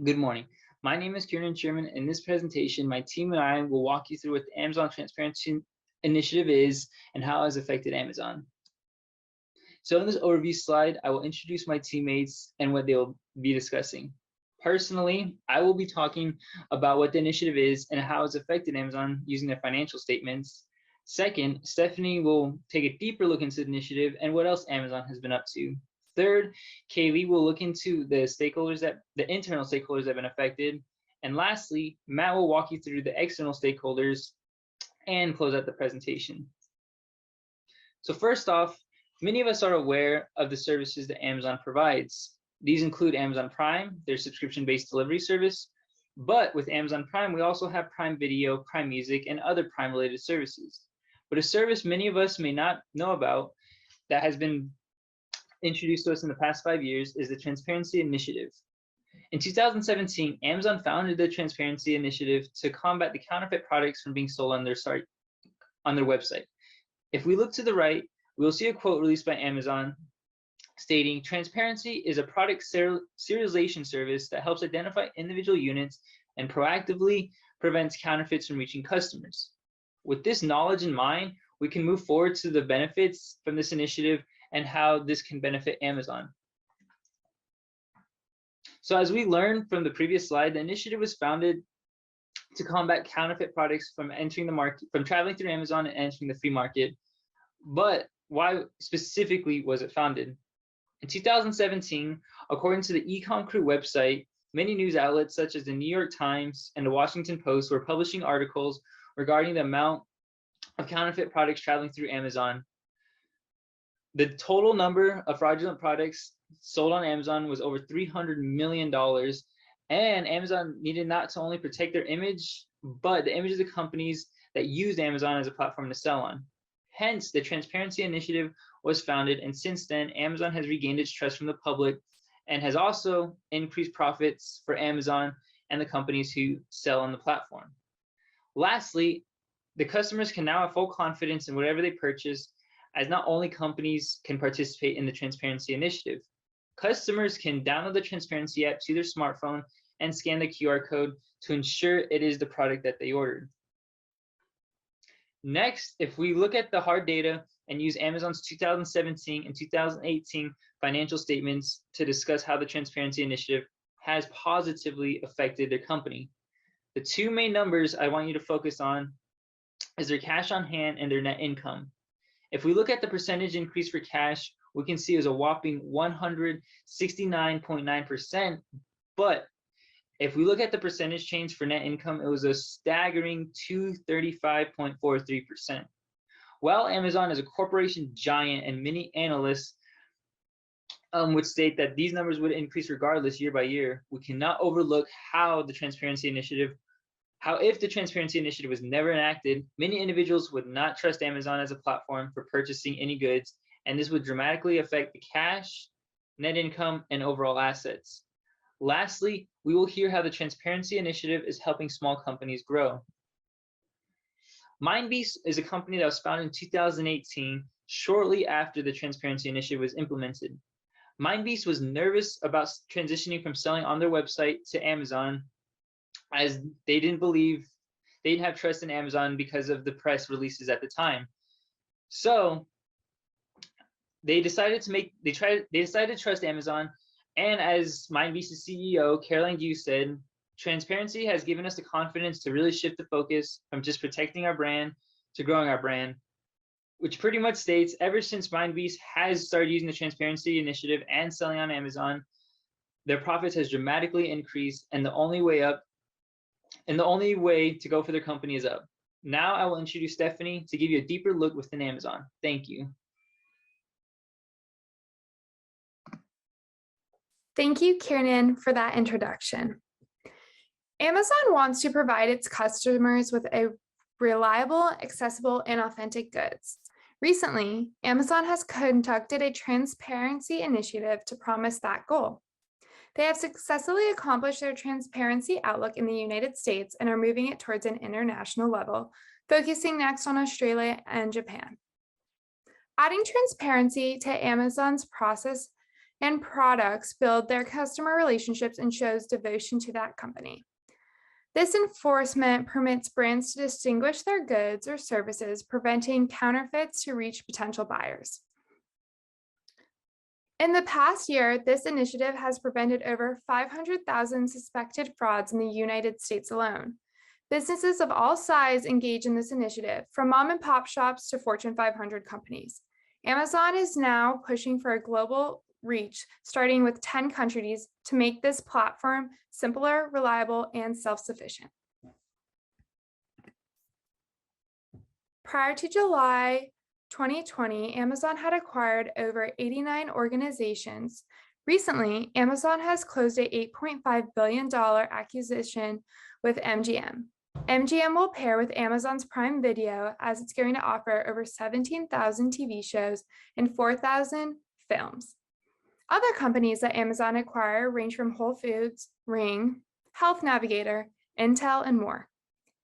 Good morning. My name is Kieran Sherman. In this presentation, my team and I will walk you through what the Amazon Transparency Initiative is and how it has affected Amazon. So in this overview slide, I will introduce my teammates and what they will be discussing. Personally, I will be talking about what the initiative is and how it's affected Amazon using their financial statements. Second, Stephanie will take a deeper look into the initiative and what else Amazon has been up to. Third, Kaylee will look into the internal stakeholders that have been affected. And lastly, Matt will walk you through the external stakeholders and close out the presentation. So first off, many of us are aware of the services that Amazon provides. These include Amazon Prime, their subscription-based delivery service. But with Amazon Prime, we also have Prime Video, Prime Music, and other Prime-related services. But a service many of us may not know about that has been introduced to us in the past 5 years is the Transparency Initiative. In 2017, Amazon founded the Transparency Initiative to combat the counterfeit products from being sold on their website. If we look to the right, we'll see a quote released by Amazon stating, "Transparency is a product serialization service that helps identify individual units and proactively prevents counterfeits from reaching customers." With this knowledge in mind, we can move forward to the benefits from this initiative and how this can benefit Amazon. So as we learned from the previous slide, the initiative was founded to combat counterfeit products from entering the market, from traveling through Amazon and entering the free market. But why specifically was it founded? In 2017, according to the BCOM Crew website, many news outlets such as the New York Times and the Washington Post were publishing articles regarding the amount of counterfeit products traveling through Amazon. The total number of fraudulent products sold on Amazon was over $300 million, and Amazon needed not to only protect their image, but the images of companies that used Amazon as a platform to sell on. Hence, the Transparency Initiative was founded, and since then, Amazon has regained its trust from the public and has also increased profits for Amazon and the companies who sell on the platform. Lastly, the customers can now have full confidence in whatever they purchase, as not only companies can participate in the Transparency Initiative. Customers can download the Transparency app to their smartphone and scan the QR code to ensure it is the product that they ordered. Next, if we look at the hard data and use Amazon's 2017 and 2018 financial statements to discuss how the Transparency Initiative has positively affected their company. The two main numbers I want you to focus on is their cash on hand and their net income. If we look at the percentage increase for cash, we can see it was a whopping 169.9%. But if we look at the percentage change for net income, it was a staggering 235.43%. While Amazon is a corporation giant and many analysts would state that these numbers would increase regardless year by year, we cannot overlook if the Transparency Initiative was never enacted, many individuals would not trust Amazon as a platform for purchasing any goods, and this would dramatically affect the cash, net income, and overall assets. Lastly, we will hear how the Transparency Initiative is helping small companies grow. MindBeast is a company that was founded in 2018, shortly after the Transparency Initiative was implemented. MindBeast was nervous about transitioning from selling on their website to Amazon, as they didn't have trust in Amazon because of the press releases at the time. So they decided to trust Amazon, and as MindBeast's CEO, Caroline Gu, said, "Transparency has given us the confidence to really shift the focus from just protecting our brand to growing our brand," which pretty much states ever since MindBeast has started using the Transparency Initiative and selling on Amazon, their profits has dramatically increased, and the only way to go for their company is up. Now I will introduce Stephanie to give you a deeper look within Amazon. Thank you. Thank you, Kieran, for that introduction. Amazon wants to provide its customers with a reliable, accessible, and authentic goods. Recently, Amazon has conducted a transparency initiative to promise that goal. They have successfully accomplished their transparency outlook in the United States and are moving it towards an international level, focusing next on Australia and Japan. Adding transparency to Amazon's process and products build their customer relationships and shows devotion to that company. This enforcement permits brands to distinguish their goods or services, preventing counterfeits to reach potential buyers. In the past year, this initiative has prevented over 500,000 suspected frauds in the United States alone. Businesses of all sizes engage in this initiative, from mom and pop shops to Fortune 500 companies. Amazon is now pushing for a global reach, starting with 10 countries, to make this platform simpler, reliable, and self-sufficient. Prior to July 2020, Amazon had acquired over 89 organizations. Recently, Amazon has closed a $8.5 billion acquisition with MGM. MGM will pair with Amazon's Prime Video, as it's going to offer over 17,000 TV shows and 4,000 films. Other companies that Amazon acquire range from Whole Foods, Ring, Health Navigator, Intel, and more.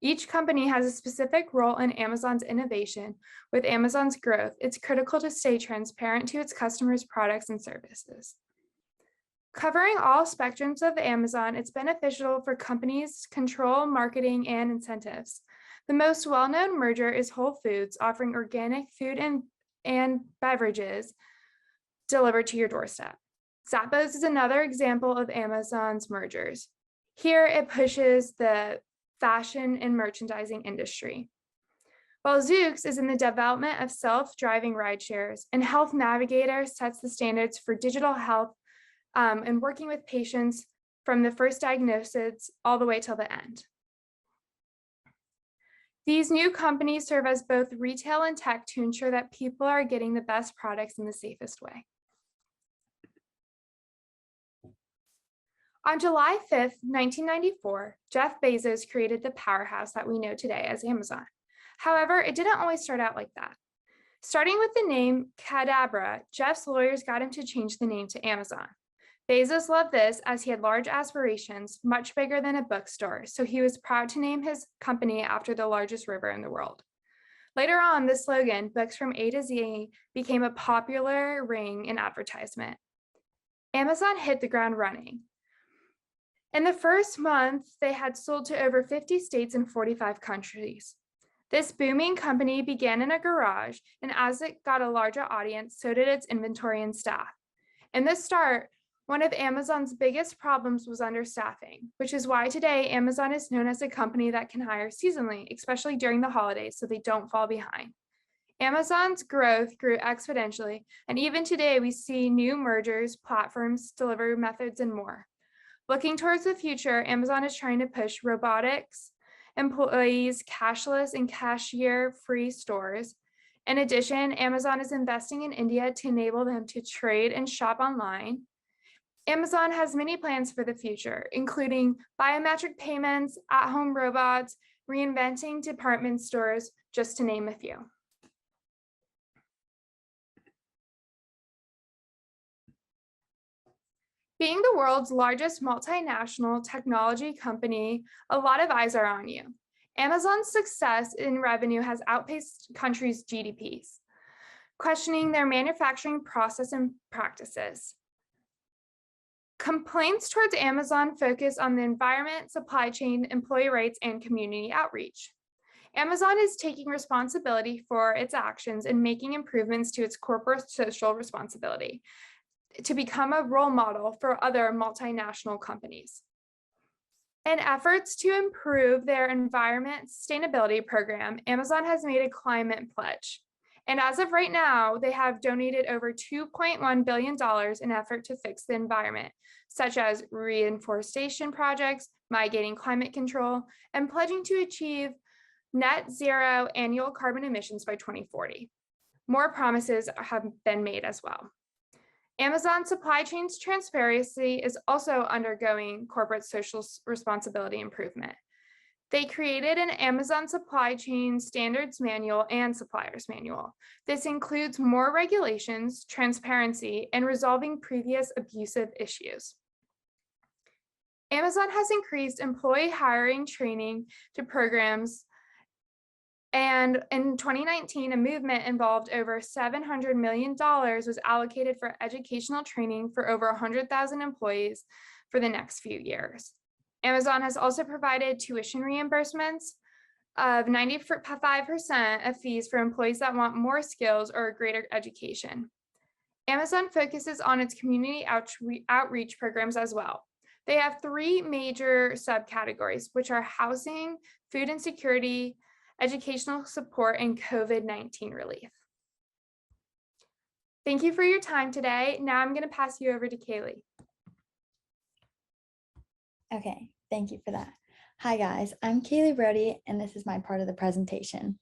Each company has a specific role in Amazon's innovation. With Amazon's growth, it's critical to stay transparent to its customers' products and services. Covering all spectrums of Amazon, it's beneficial for companies to control marketing and incentives. The most well-known merger is Whole Foods, offering organic food and beverages delivered to your doorstep. Zappos is another example of Amazon's mergers. Here, it pushes the fashion and merchandising industry, while Zoox is in the development of self-driving ride shares, and Health Navigator sets the standards for digital health and working with patients from the first diagnosis all the way till the end. These new companies serve as both retail and tech to ensure that people are getting the best products in the safest way. On July 5th, 1994, Jeff Bezos created the powerhouse that we know today as Amazon. However, it didn't always start out like that. Starting with the name Cadabra, Jeff's lawyers got him to change the name to Amazon. Bezos loved this, as he had large aspirations, much bigger than a bookstore, so he was proud to name his company after the largest river in the world. Later on, the slogan, "Books from A to Z," became a popular ring in advertisement. Amazon hit the ground running. In the first month, they had sold to over 50 states and 45 countries. This booming company began in a garage, and as it got a larger audience, so did its inventory and staff. In the start, one of Amazon's biggest problems was understaffing, which is why today Amazon is known as a company that can hire seasonally, especially during the holidays, so they don't fall behind. Amazon's growth grew exponentially, and even today we see new mergers, platforms, delivery methods, and more. Looking towards the future, Amazon is trying to push robotics, employees, cashless, and cashier-free stores. In addition, Amazon is investing in India to enable them to trade and shop online. Amazon has many plans for the future, including biometric payments, at-home robots, reinventing department stores, just to name a few. Being the world's largest multinational technology company, a lot of eyes are on you. Amazon's success in revenue has outpaced countries' GDPs, questioning their manufacturing process and practices. Complaints towards Amazon focus on the environment, supply chain, employee rights, and community outreach. Amazon is taking responsibility for its actions and making improvements to its corporate social responsibility to become a role model for other multinational companies. In efforts to improve their environment sustainability program, Amazon has made a climate pledge. And as of right now, they have donated over $2.1 billion in effort to fix the environment, such as reforestation projects, mitigating climate control, and pledging to achieve net zero annual carbon emissions by 2040. More promises have been made as well. Amazon supply chain's transparency is also undergoing corporate social responsibility improvement. They created an Amazon supply chain standards manual and suppliers manual. This includes more regulations, transparency, and resolving previous abusive issues. Amazon has increased employee hiring training to programs And in 2019, a movement involved over $700 million was allocated for educational training for over 100,000 employees for the next few years. Amazon has also provided tuition reimbursements of 95% of fees for employees that want more skills or a greater education. Amazon focuses on its community outreach programs as well. They have three major subcategories, which are housing, food insecurity, educational support, and COVID-19 relief. Thank you for your time today. Now I'm going to pass you over to Kaylee. Okay, thank you for that. Hi guys, I'm Kaylee Brody, and this is my part of the presentation.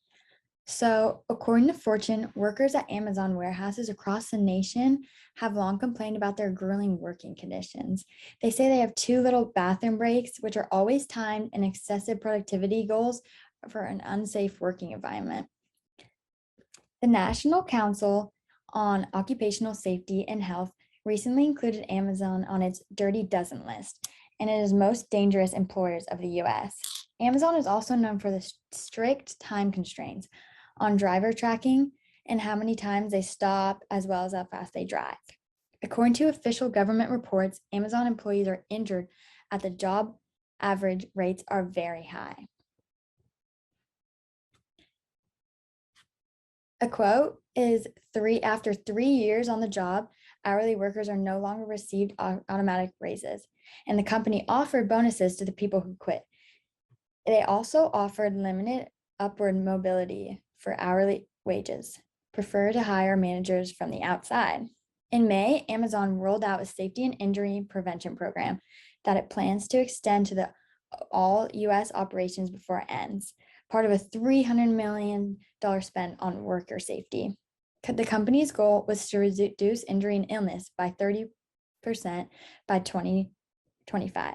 So, according to Fortune, workers at Amazon warehouses across the nation have long complained about their grueling working conditions. They say they have too little bathroom breaks, which are always timed, and excessive productivity goals for an unsafe working environment. The National Council on Occupational Safety and Health recently included Amazon on its Dirty Dozen list, and it is most dangerous employers of the US. Amazon is also known for the strict time constraints on driver tracking and how many times they stop, as well as how fast they drive. According to official government reports, Amazon employees are injured at the job average rates are very high. A quote is after 3 years on the job, hourly workers are no longer received automatic raises, and the company offered bonuses to the people who quit. They also offered limited upward mobility for hourly wages, prefer to hire managers from the outside. In May, Amazon rolled out a safety and injury prevention program that it plans to extend to all US operations before it ends, part of a $300 million spend on worker safety. The company's goal was to reduce injury and illness by 30% by 2025.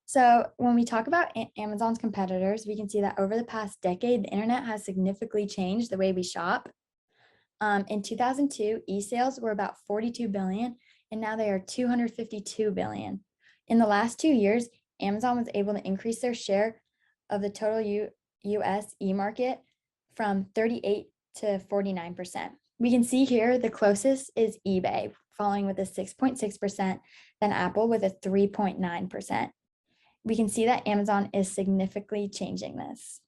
So when we talk about Amazon's competitors, we can see that over the past decade, the internet has significantly changed the way we shop. In 2002, e-sales were about 42 billion, and now they are 252 billion. In the last 2 years, Amazon was able to increase their share of the total US e-market from 38 to 49%. We can see here the closest is eBay, following with a 6.6%, then Apple with a 3.9%. We can see that Amazon is significantly changing this.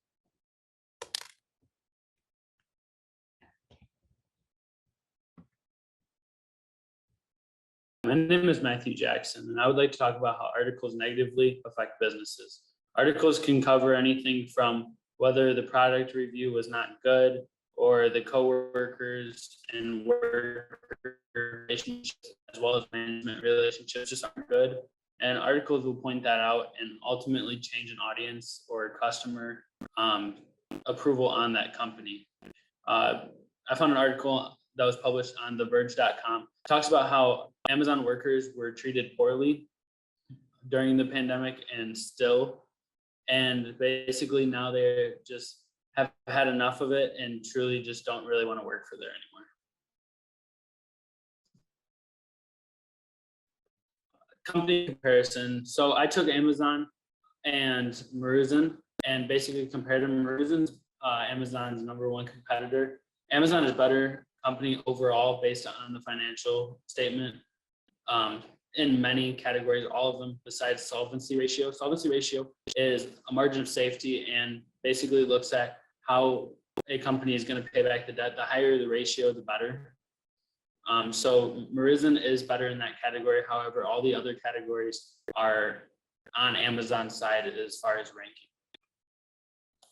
My name is Matthew Jackson, and I would like to talk about how articles negatively affect businesses. Articles can cover anything from whether the product review was not good, or the coworkers and worker relationships, as well as management relationships, just aren't good. And articles will point that out and ultimately change an audience or customer approval on that company. I found an article that was published on theverge.com. It talks about how Amazon workers were treated poorly during the pandemic and basically now they just have had enough of it and truly just don't really want to work for there anymore. Company comparison. So I took Amazon and Verizon and basically compared them. Verizon's Amazon's #1 competitor. Amazon is better company overall based on the financial statement in many categories, all of them besides solvency ratio. Solvency ratio is a margin of safety and basically looks at how a company is going to pay back the debt. The higher the ratio, the better. So Verizon is better in that category. However, all the other categories are on Amazon's side as far as ranking.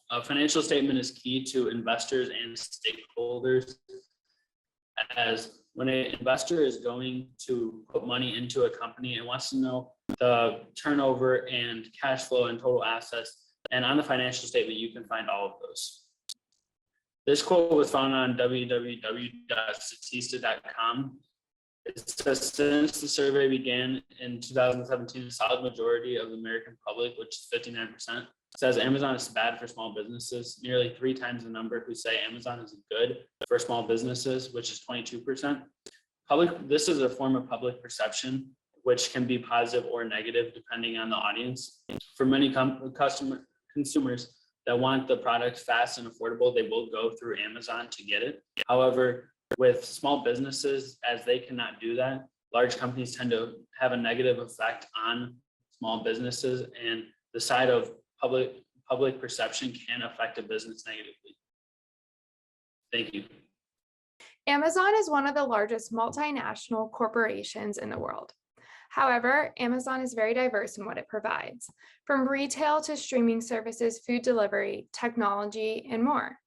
A financial statement is key to investors and stakeholders, as when an investor is going to put money into a company, it wants to know the turnover and cash flow and total assets. And on the financial statement, you can find all of those. This quote was found on www.statista.com. It says, since the survey began in 2017, a solid majority of the American public, which is 59%, says Amazon is bad for small businesses. Nearly 3 times the number who say Amazon is good for small businesses, which is 22%. This is a form of public perception, which can be positive or negative depending on the audience. For many consumers that want the product fast and affordable, they will go through Amazon to get it. However, with small businesses, as they cannot do that, large companies tend to have a negative effect on small businesses, and the side of public perception can affect a business negatively. Thank you. Amazon is one of the largest multinational corporations in the world. However, Amazon is very diverse in what it provides, from retail to streaming services, food delivery, technology, and more.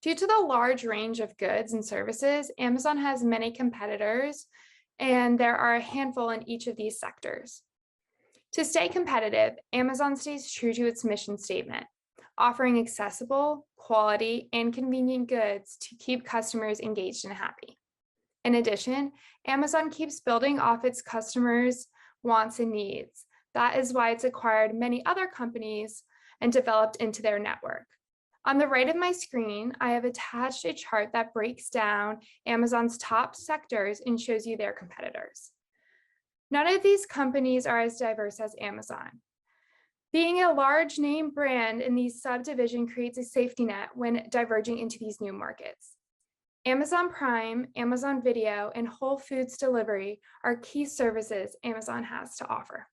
Due to the large range of goods and services, Amazon has many competitors, and there are a handful in each of these sectors. To stay competitive, Amazon stays true to its mission statement, offering accessible, quality, and convenient goods to keep customers engaged and happy. In addition, Amazon keeps building off its customers' wants and needs. That is why it's acquired many other companies and developed into their network. On the right of my screen, I have attached a chart that breaks down Amazon's top sectors and shows you their competitors. None of these companies are as diverse as Amazon. Being a large name brand in these subdivisions creates a safety net when diverging into these new markets. Amazon Prime, Amazon Video, and Whole Foods delivery are key services Amazon has to offer.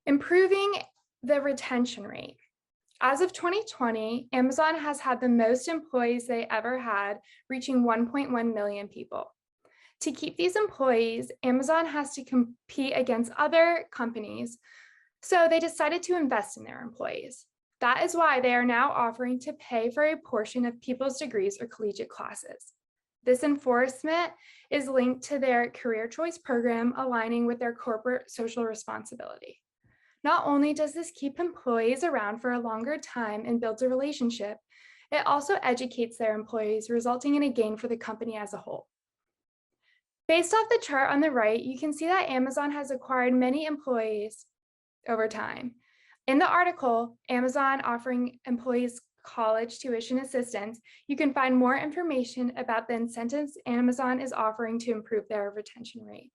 Improving the retention rate. As of 2020, Amazon has had the most employees they ever had, reaching 1.1 million people. To keep these employees, Amazon has to compete against other companies, so they decided to invest in their employees. That is why they are now offering to pay for a portion of people's degrees or collegiate classes. This enforcement is linked to their career choice program, aligning with their corporate social responsibility. Not only does this keep employees around for a longer time and builds a relationship, it also educates their employees, resulting in a gain for the company as a whole. Based off the chart on the right, you can see that Amazon has acquired many employees over time. In the article, Amazon offering employees college tuition assistance, you can find more information about the incentives Amazon is offering to improve their retention rate.